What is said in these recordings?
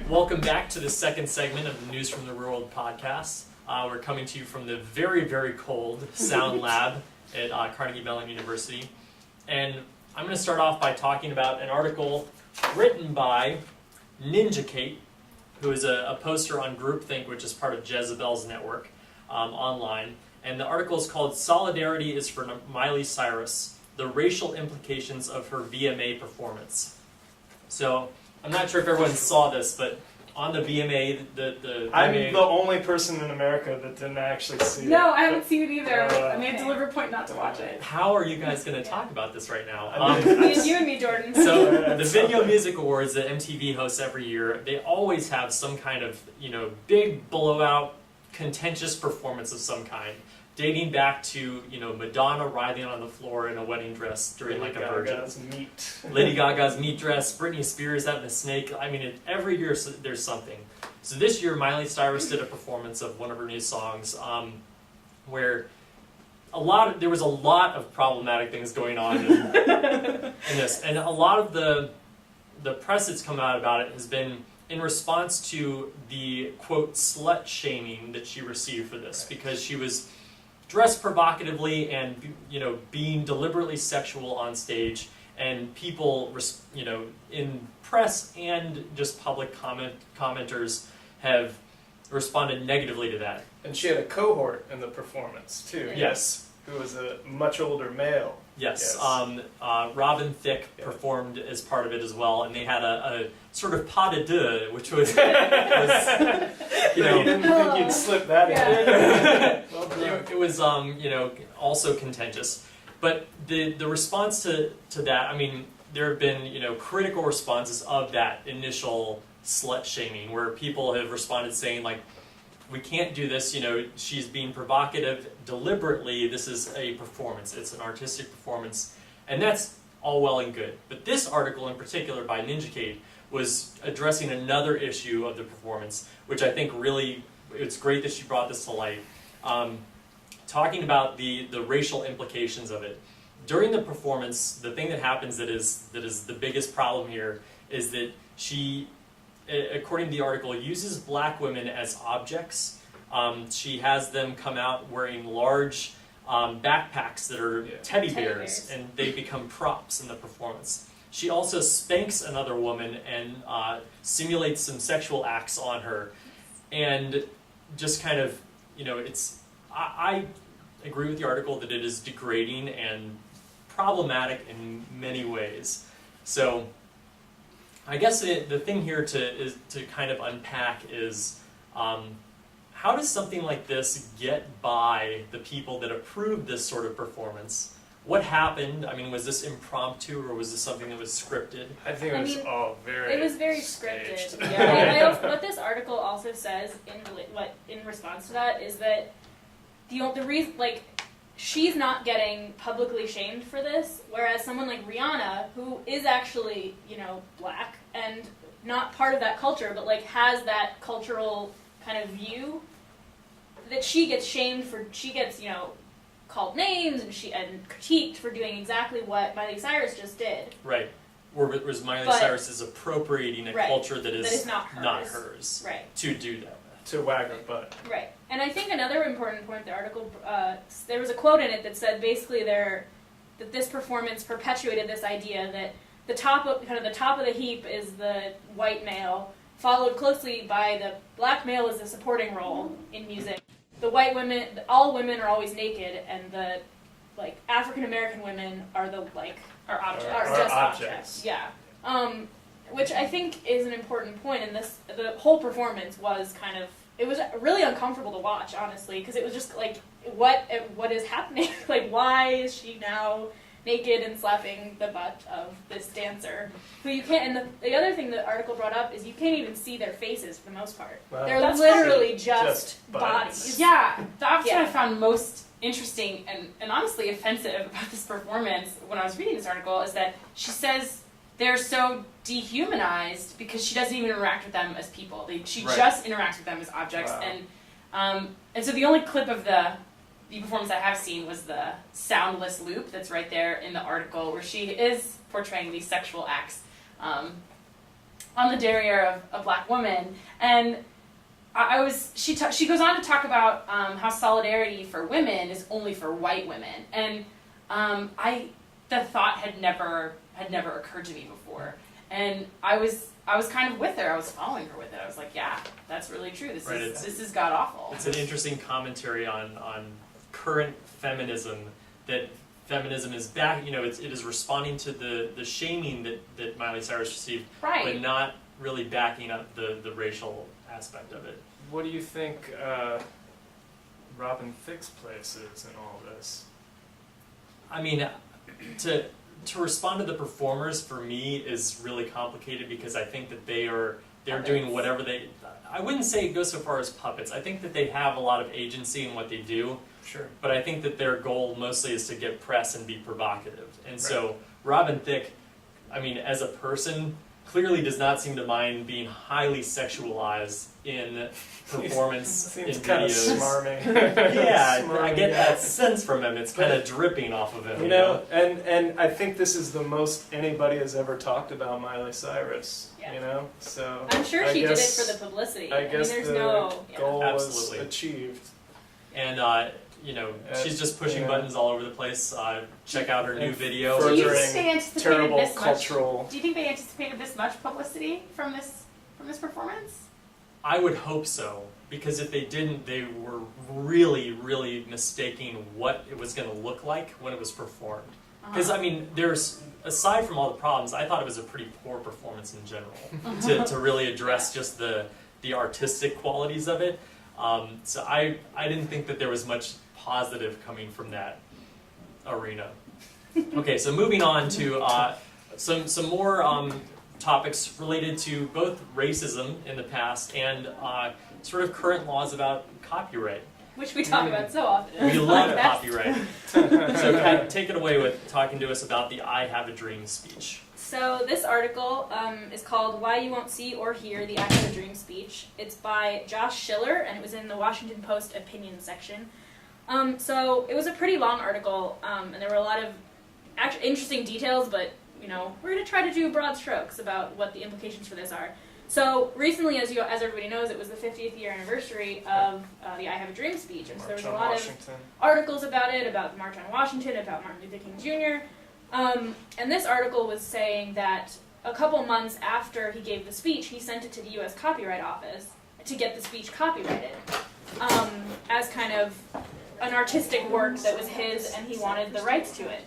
Welcome back to the second segment of the News from the Real World podcast. We're coming to you from the very, very cold Sound Lab at Carnegie Mellon University. And I'm going to start off by talking about an article written by Ninja Kate, who is a poster on Groupthink, which is part of Jezebel's network online. And the article is called "Solidarity is for Miley Cyrus, the Racial Implications of Her VMA Performance." So, I'm not sure if everyone saw this, but on the VMA, the I'm VMA, the only person in America that didn't actually see it. No, I haven't seen it either. I made a Okay. deliberate point not to watch it. how are you guys going to talk about this right now? You and me, Jordan. So the Video Music Awards that MTV hosts every year, they always have some kind of, big blowout, contentious performance of some kind, dating back to, Madonna writhing on the floor in a wedding dress during like a virgin. Lady Gaga's meat dress, Britney Spears having a snake. I mean, every year there's something. So this year, Miley Cyrus did a performance of one of her new songs, where there was a lot of problematic things going on in this, and a lot of the press that's come out about it has been in response to the quote slut shaming that she received for this, because she was dressed provocatively and being deliberately sexual on stage, and people in press and just public commenters have responded negatively to that. And she had a cohort in the performance too. Yes. Who was a much older male. Yes. Yes. Robin Thicke performed as part of it as well, and they had a sort of pas de deux, which was You didn't think you'd slip that in. Well done. it was also contentious. But the response to that, I mean, there have been critical responses of that initial slut shaming, where people have responded saying like, we can't do this, she's being provocative deliberately, this is a performance, it's an artistic performance, and that's all well and good. But this article in particular by Ninja Kate was addressing another issue of the performance, which I think really, it's great that she brought this to light, talking about the racial implications of it. During the performance, the thing that happens that is the biggest problem here is that she, according to the article, uses black women as objects. She has them come out wearing large backpacks that are teddy bears, and they become props in the performance. She also spanks another woman and simulates some sexual acts on her, and just kind of, I agree with the article that it is degrading and problematic in many ways. So I guess the thing here to kind of unpack is how does something like this get by the people that approve this sort of performance? What happened? I mean, was this impromptu or was this something that was scripted? I think it was all very. It was very scripted. staged. Yeah. What this article also says in response to that is that the reason, like, she's not getting publicly shamed for this, whereas someone like Rihanna, who is actually, black and not part of that culture, but like has that cultural kind of view, that she gets shamed for, she gets, called names and critiqued for doing exactly what Miley Cyrus just did. Right. Whereas Miley Cyrus is appropriating a culture that is not hers. Right. To do that. To wag her butt. Right. And I think another important point, the article, there was a quote in it that said basically that this performance perpetuated this idea that the top of the heap is the white male, followed closely by the black male as the supporting role in music. The white women, all women are always naked, and the African American women are just objects. Yeah. Which I think is an important point in this. The whole performance was it was really uncomfortable to watch, honestly, because it was just like, what is happening? Like, why is she now naked and slapping the butt of this dancer who you can't? And the other thing the article brought up is you can't even see their faces for the most part. Wow. They're That's literally just just bodies. bodies. Yeah, that's Yeah. what I found most interesting and honestly offensive about this performance when I was reading this article, is that she says they're so dehumanized because she doesn't even interact with them as people. She just interacts with them as objects. Wow. And so the only clip of the performance I have seen was the soundless loop that's right there in the article, where she is portraying these sexual acts. on the derriere of a black woman. And she goes on to talk about how solidarity for women is only for white women. And the thought had never occurred to me before. And I was kind of with her. I was following her with it. I was like, yeah, that's really true. This is god awful. It's an interesting commentary on current feminism, that feminism is back, it is responding to the shaming that Miley Cyrus received, Right. but not really backing up the racial aspect of it. What do you think Robin Thicke's place is in all this? I mean, to respond to the performers for me is really complicated, because I think that they're doing whatever I wouldn't say it goes so far as puppets. I think that they have a lot of agency in what they do, Sure. but I think that their goal mostly is to get press and be provocative. And so Robin Thicke, I mean, as a person, clearly does not seem to mind being highly sexualized in performance Seems in kind videos. of smarmy. Yeah, I Smarmy get guy. that sense from him. It's kind of dripping off of him. You know, and I think this is the most anybody has ever talked about Miley Cyrus. Yeah. You know, so I'm sure I she guess, did it for the publicity. I guess mean, there's the no goal Absolutely. was achieved. And she's just pushing yeah. buttons all over the place. Check out her new And video. Do you furthering think they anticipated Terrible this much? cultural. Do you think they anticipated this much publicity from this performance? I would hope so, because if they didn't, they were really, really mistaking what it was going to look like when it was performed. Because I mean, aside from all the problems, I thought it was a pretty poor performance in general to really address just the artistic qualities of it. So I didn't think that there was much positive coming from that arena. Okay, so moving on to some more topics related to both racism in the past and sort of current laws about copyright. which we talk about so often. We love That's- copyright. So Kat, take it away with talking to us about the I Have a Dream speech. So this article is called "Why You Won't See or Hear the I Have a Dream Speech." It's by Josh Schiller, and it was in the Washington Post opinion section. So it was a pretty long article, and there were a lot of actually interesting details, but we're going to try to do broad strokes about what the implications for this are. So recently, as everybody knows, it was the 50th year anniversary of the I Have a Dream speech, and so there was a lot of articles about it, about the March on Washington, about Martin Luther King Jr. And this article was saying that a couple months after he gave the speech, he sent it to the U.S. Copyright Office to get the speech copyrighted as kind of an artistic work that was his, and he wanted the rights to it.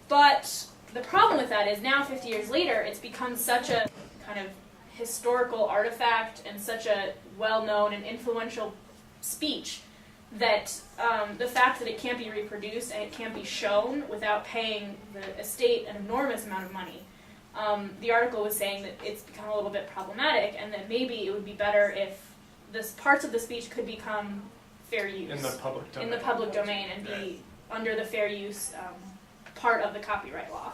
But the problem with that is now, 50 years later, it's become such a kind of historical artifact and such a well-known and influential speech that the fact that it can't be reproduced and it can't be shown without paying the estate an enormous amount of money. The article was saying that it's become a little bit problematic, and that maybe it would be better if parts of the speech could become fair use in the public domain. And be under the fair use part of the copyright law.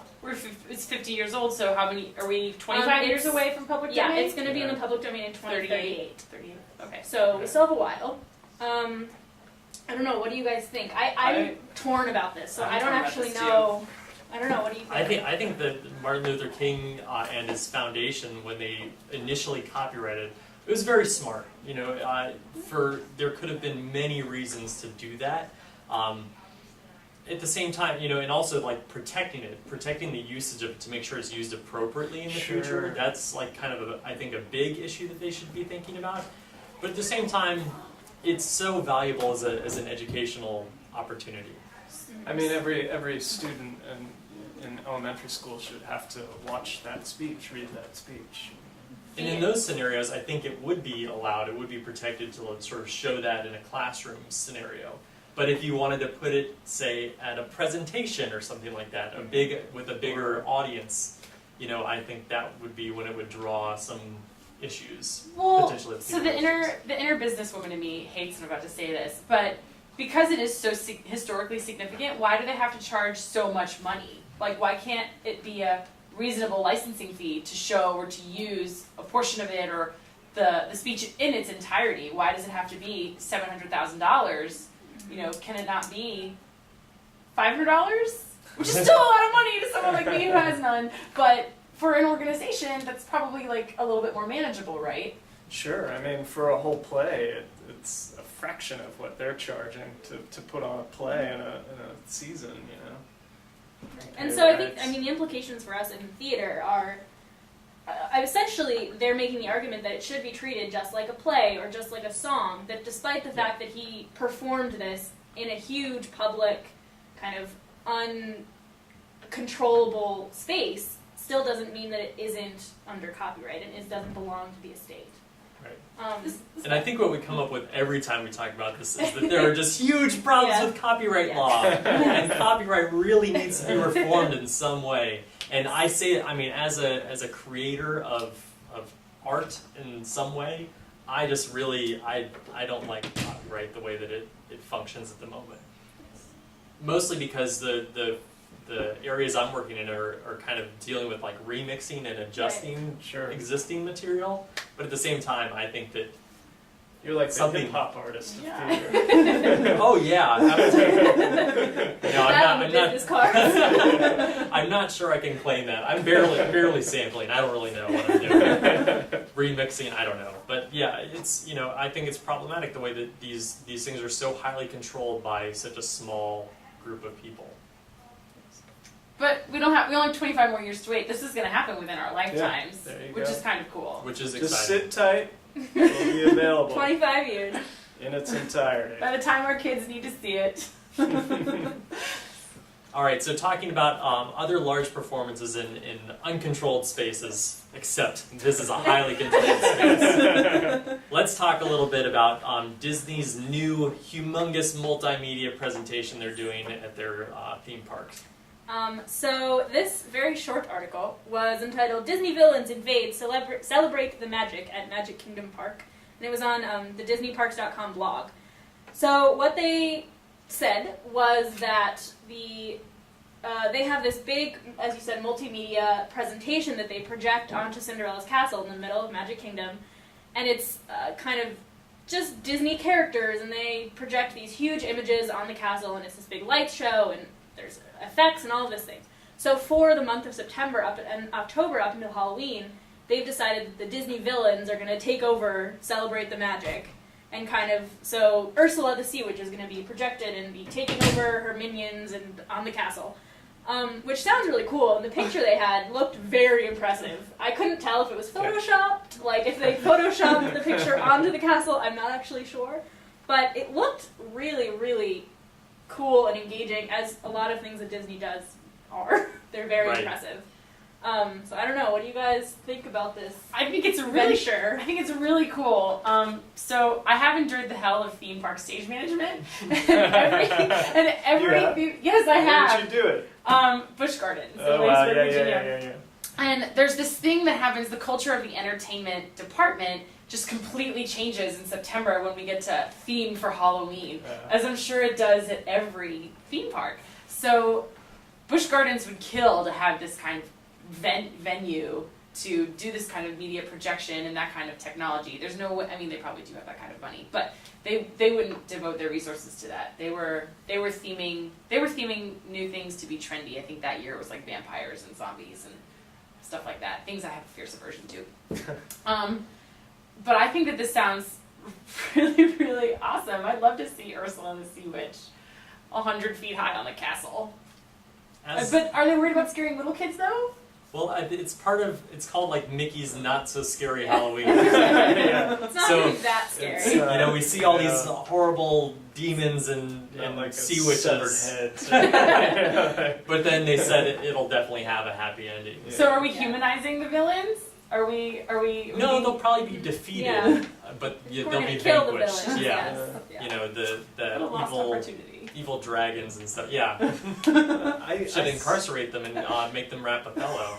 It's 50 years old, so how many are we? 25 years away from public domain? Yeah, it's going to be in the public domain in 2038. 38. Okay. So we still have a while. I don't know. What do you guys think? I'm torn about this, so I'm I don't torn about actually this know. I don't know. What do you think? I think that Martin Luther King and his foundation, when they initially copyrighted, it was very smart. There could have been many reasons to do that. At the same time, and also like protecting the usage of it to make sure it's used appropriately in the future. That's like kind of I think a big issue that they should be thinking about. But at the same time, it's so valuable as an educational opportunity. I mean, every student in elementary school should have to watch that speech, read that speech. And in those scenarios, I think it would be allowed, it would be protected to sort of show that in a classroom scenario. But if you wanted to put it, say, at a presentation or something like that, with a bigger audience, I think that would be when it would draw some issues. Well, potentially. so the inner businesswoman in me hates I'm about to say this, but because it is so historically significant, why do they have to charge so much money? Like, why can't it be a reasonable licensing fee to show or to use a portion of it or the speech in its entirety? Why does it have to be $700,000? Can it not be $500? Which is still a lot of money to someone like me who has none. But for an organization, that's probably like a little bit more manageable, right? Sure, I mean, for a whole play, it's a fraction of what they're charging to put on a play in a season, you know. And so I think, I mean, the implications for us in theater are, essentially, they're making the argument that it should be treated just like a play or just like a song, that despite the fact that he performed this in a huge public, kind of uncontrollable space, still doesn't mean that it isn't under copyright and it doesn't belong to the estate. Right. This And I think what we come up with every time we talk about this is that there are just huge problems Yeah. with copyright Yeah. law, and copyright really needs to be reformed in some way. And I say, I mean, as a creator of art in some way, I just really I don't like copyright the way that it functions at the moment. Mostly because the areas I'm working in are kind of dealing with like remixing and adjusting Sure. existing material, but at the same time, I think that You're like the Something- hip-hop artist of Yeah. theater. oh yeah, absolutely. No, that on the business cards. I'm not sure I can claim that. I'm barely sampling. I don't really know what I'm doing. Remixing, I don't know. But yeah, it's I think it's problematic the way that these things are so highly controlled by such a small group of people. But we only have 25 more years to wait. This is going to happen within our lifetimes, there you which go. is kind of cool. Which is Just exciting. sit tight. It'll be available 25 years. in its entirety. By the time our kids need to see it. All right, so talking about other large performances in uncontrolled spaces, except this is a highly controlled space. Let's talk a little bit about Disney's new humongous multimedia presentation they're doing at their theme parks. So this very short article was entitled "Disney Villains Invade, Celebrate the Magic at Magic Kingdom Park," and it was on the DisneyParks.com blog. So what they said was that they have this big, as you said, multimedia presentation that they project onto Cinderella's castle in the middle of Magic Kingdom, and it's kind of just Disney characters, and they project these huge images on the castle, and it's this big light show, and there's effects and all of these things. So for the month of September and October up until Halloween, they've decided that the Disney villains are going to take over, celebrate the magic, and so Ursula the Sea Witch is going to be projected and be taking over her minions and on the castle, which sounds really cool. And the picture they had looked very impressive. I couldn't tell if it was photoshopped, like if they photoshopped the picture onto the castle, I'm not actually sure. But it looked really, really cool and engaging, as a lot of things that Disney does are. They're very Right. impressive. So I don't know. What do you guys think about this? I think it's really Venture. I think it's really cool. So I have endured the hell of theme park stage management. every You have? yes, I Where have. did you do it? Busch Gardens in Oh wow, Williamsburg, Virginia. yeah. And there's this thing that happens, the culture of the entertainment department just completely changes in September when we get to theme for Halloween, as I'm sure it does at every theme park. So Busch Gardens would kill to have this kind of venue to do this kind of media projection and that kind of technology. There's no way, I mean, they probably do have that kind of money, but they wouldn't devote their resources to that. They were theming new things to be trendy. I think that year it was like vampires and zombies and stuff like that. Things I have a fierce aversion to. But I think that this sounds really, really awesome. I'd love to see Ursula the Sea Witch 100 feet high on the castle. But are they worried about scaring little kids though? Well, it's called like Mickey's Not So Scary Halloween. It's not So, really that scary. it's, We see all these horrible demons and Like sea severed witches, heads. but then they said it'll definitely have a happy ending. Yeah. So are we Yeah. humanizing the villains? Are we? No, they'll probably be defeated, Yeah. but We're they'll gonna be kill the vanquished. villains. Yeah, Yes. Yeah. you know the What a lost evil opportunity. evil dragons and stuff. Yeah, I should incarcerate them and make them rap a pillow.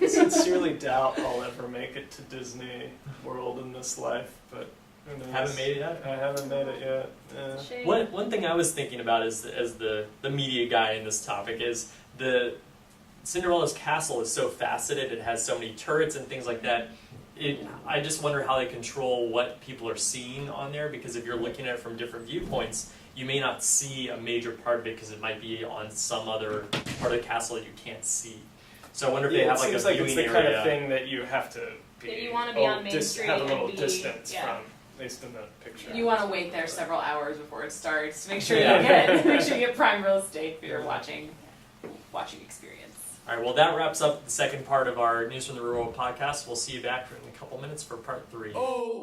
sincerely doubt I'll ever make it to Disney World in this life, but who knows? Haven't made it yet. I haven't made it yet. Yeah. Shame. One thing I was thinking about as the media guy in this topic is the Cinderella's castle is so faceted. It has so many turrets and things like that. I just wonder how they control what people are seeing on there, because if you're looking at it from different viewpoints, you may not see a major part of it because it might be on some other part of the castle that you can't see. So I wonder if Yeah, they have it like a seems like viewing it's the kind area. of thing that you have to be. That you wanna be on Main Street have a and little be- distance yeah. from, at least in the picture. You want to wait there several hours before it starts to make sure Yeah. you get make sure you get prime real estate for your watching experience. All right, well, that wraps up the second part of our News from the Real World podcast. We'll see you back in a couple minutes for part 3. Oh.